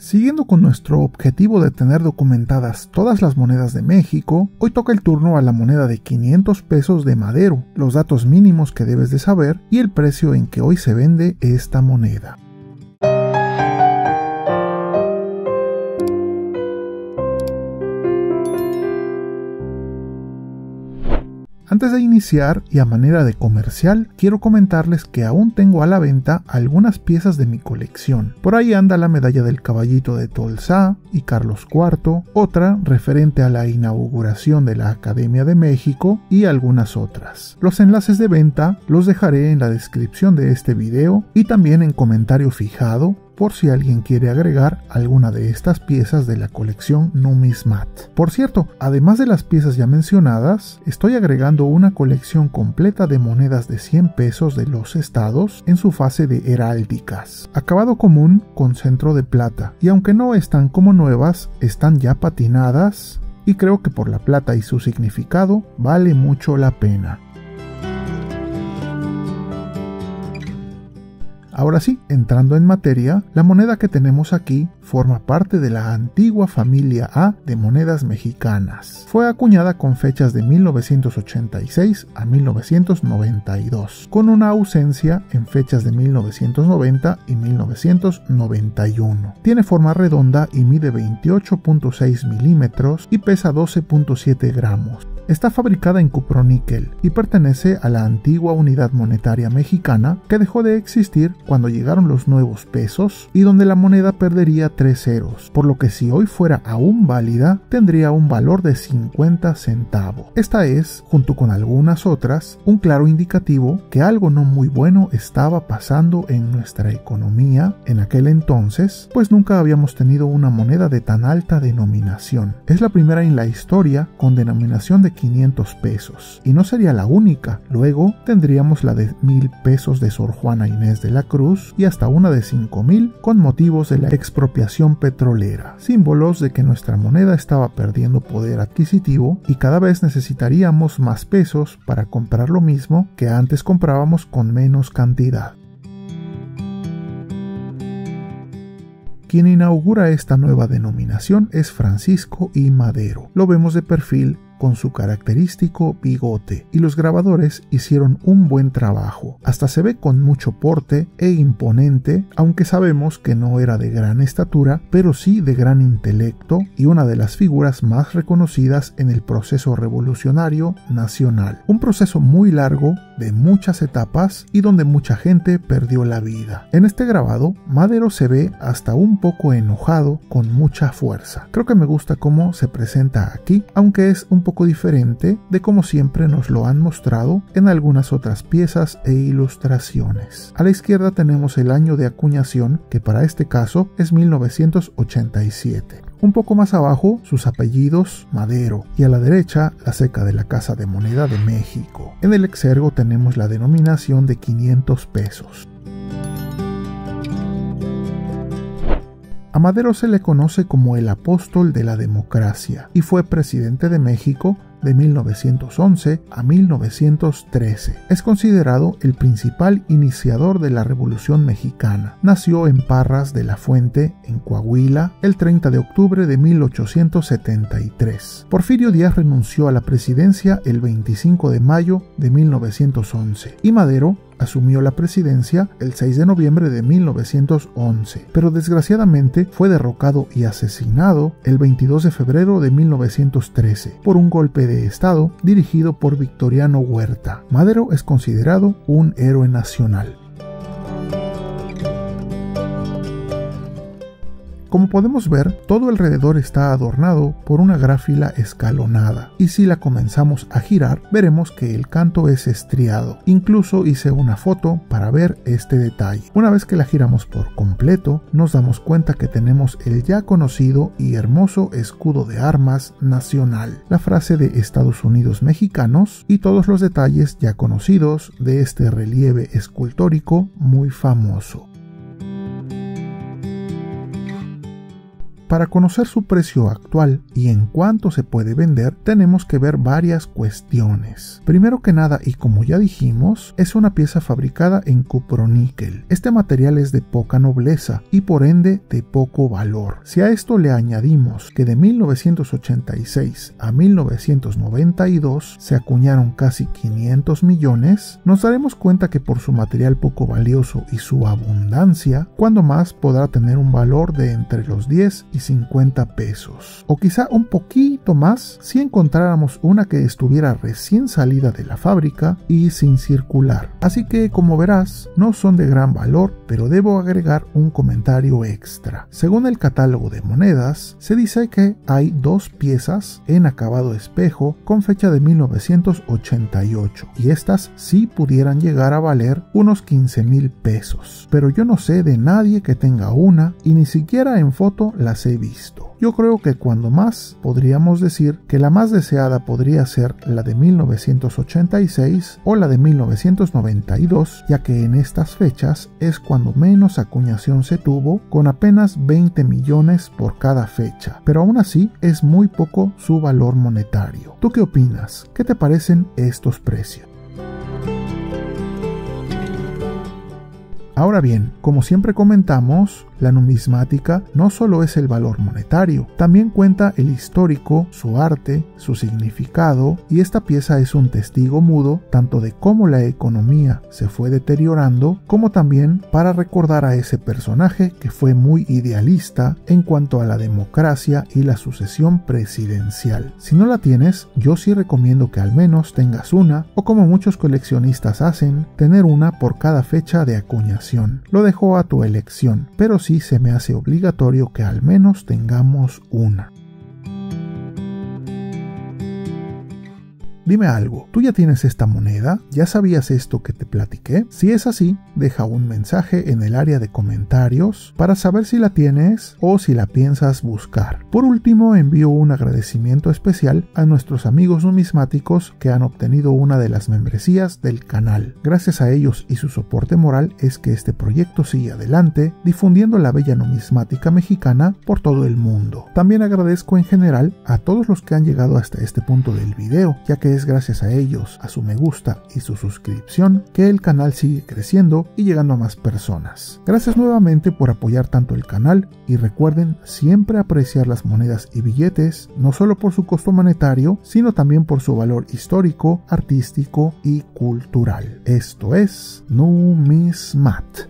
Siguiendo con nuestro objetivo de tener documentadas todas las monedas de México, hoy toca el turno a la moneda de 500 pesos de Madero, los datos mínimos que debes de saber y el precio en que hoy se vende esta moneda. Antes de iniciar y a manera de comercial, quiero comentarles que aún tengo a la venta algunas piezas de mi colección. Por ahí anda la medalla del caballito de Tolsá y Carlos IV, otra referente a la inauguración de la Academia de México y algunas otras. Los enlaces de venta los dejaré en la descripción de este video y también en comentario fijado, por si alguien quiere agregar alguna de estas piezas de la colección Numismat. Por cierto, además de las piezas ya mencionadas, estoy agregando una colección completa de monedas de 100 pesos de los estados en su fase de heráldicas. Acabado común con centro de plata, y aunque no están como nuevas, están ya patinadas y creo que por la plata y su significado vale mucho la pena. Ahora sí, entrando en materia, la moneda que tenemos aquí forma parte de la antigua familia A de monedas mexicanas. Fue acuñada con fechas de 1986 a 1992, con una ausencia en fechas de 1990 y 1991. Tiene forma redonda y mide 28.6 milímetros y pesa 12.7 gramos. Está fabricada en cuproníquel y pertenece a la antigua unidad monetaria mexicana que dejó de existir cuando llegaron los nuevos pesos y donde la moneda perdería 3 ceros, por lo que si hoy fuera aún válida tendría un valor de 50 centavos. Esta es, junto con algunas otras, un claro indicativo que algo no muy bueno estaba pasando en nuestra economía en aquel entonces, pues nunca habíamos tenido una moneda de tan alta denominación. Es la primera en la historia con denominación de 500 pesos, y no sería la única. Luego tendríamos la de 1000 pesos de Sor Juana Inés de la Cruz y hasta una de 5000 con motivos de la expropiación petrolera, símbolos de que nuestra moneda estaba perdiendo poder adquisitivo y cada vez necesitaríamos más pesos para comprar lo mismo que antes comprábamos con menos cantidad. Quien inaugura esta nueva denominación es Francisco I. Madero. Lo vemos de perfil con su característico bigote, y los grabadores hicieron un buen trabajo. Hasta se ve con mucho porte e imponente, aunque sabemos que no era de gran estatura, pero sí de gran intelecto y una de las figuras más reconocidas en el proceso revolucionario nacional. Un proceso muy largo, de muchas etapas y donde mucha gente perdió la vida. En este grabado, Madero se ve hasta un poco enojado, con mucha fuerza. Creo que me gusta cómo se presenta aquí, aunque es un poco diferente de como siempre nos lo han mostrado en algunas otras piezas e ilustraciones. A la izquierda tenemos el año de acuñación, que para este caso es 1987. Un poco más abajo, sus apellidos, Madero, y a la derecha, la ceca de la Casa de Moneda de México. En el exergo tenemos la denominación de 500 pesos. A Madero se le conoce como el apóstol de la democracia y fue presidente de México de 1911 a 1913. Es considerado el principal iniciador de la Revolución Mexicana. Nació en Parras de la Fuente, en Coahuila, el 30 de octubre de 1873. Porfirio Díaz renunció a la presidencia el 25 de mayo de 1911 y Madero asumió la presidencia el 6 de noviembre de 1911, pero desgraciadamente fue derrocado y asesinado el 22 de febrero de 1913 por un golpe de Estado dirigido por Victoriano Huerta. Madero es considerado un héroe nacional. Como podemos ver, todo alrededor está adornado por una gráfila escalonada, y si la comenzamos a girar, veremos que el canto es estriado. Incluso hice una foto para ver este detalle. Una vez que la giramos por completo, nos damos cuenta que tenemos el ya conocido y hermoso escudo de armas nacional, la frase de Estados Unidos mexicanos y todos los detalles ya conocidos de este relieve escultórico muy famoso. Para conocer su precio actual y en cuánto se puede vender, tenemos que ver varias cuestiones. Primero que nada, y como ya dijimos, es una pieza fabricada en cuproníquel. Este material es de poca nobleza y por ende de poco valor. Si a esto le añadimos que de 1986 a 1992 se acuñaron casi 500 millones, nos daremos cuenta que por su material poco valioso y su abundancia, cuando más podrá tener un valor de entre los 10 y 50 pesos, o quizá un poquito más si encontráramos una que estuviera recién salida de la fábrica y sin circular. Así que, como verás, no son de gran valor, pero debo agregar un comentario extra. Según el catálogo de monedas, se dice que hay dos piezas en acabado espejo con fecha de 1988 y estas sí pudieran llegar a valer unos 15,000 pesos, pero yo no sé de nadie que tenga una y ni siquiera en foto las he visto. Yo creo que cuando más podríamos decir que la más deseada podría ser la de 1986 o la de 1992, ya que en estas fechas es cuando menos acuñación se tuvo, con apenas 20 millones por cada fecha, pero aún así es muy poco su valor monetario. ¿Tú qué opinas? ¿Qué te parecen estos precios? Ahora bien, como siempre comentamos, la numismática no solo es el valor monetario, también cuenta el histórico, su arte, su significado, y esta pieza es un testigo mudo tanto de cómo la economía se fue deteriorando, como también para recordar a ese personaje que fue muy idealista en cuanto a la democracia y la sucesión presidencial. Si no la tienes, yo sí recomiendo que al menos tengas una, o como muchos coleccionistas hacen, tener una por cada fecha de acuñación. Lo dejo a tu elección, pero sí se me hace obligatorio que al menos tengamos una. Dime algo, ¿tú ya tienes esta moneda? ¿Ya sabías esto que te platiqué? Si es así, deja un mensaje en el área de comentarios para saber si la tienes o si la piensas buscar. Por último, envío un agradecimiento especial a nuestros amigos numismáticos que han obtenido una de las membresías del canal. Gracias a ellos y su soporte moral es que este proyecto sigue adelante, difundiendo la bella numismática mexicana por todo el mundo. También agradezco en general a todos los que han llegado hasta este punto del video, ya que es gracias a ellos, a su me gusta y su suscripción, que el canal sigue creciendo y llegando a más personas. Gracias nuevamente por apoyar tanto el canal y recuerden siempre apreciar las monedas y billetes, no solo por su costo monetario, sino también por su valor histórico, artístico y cultural. Esto es Numismat.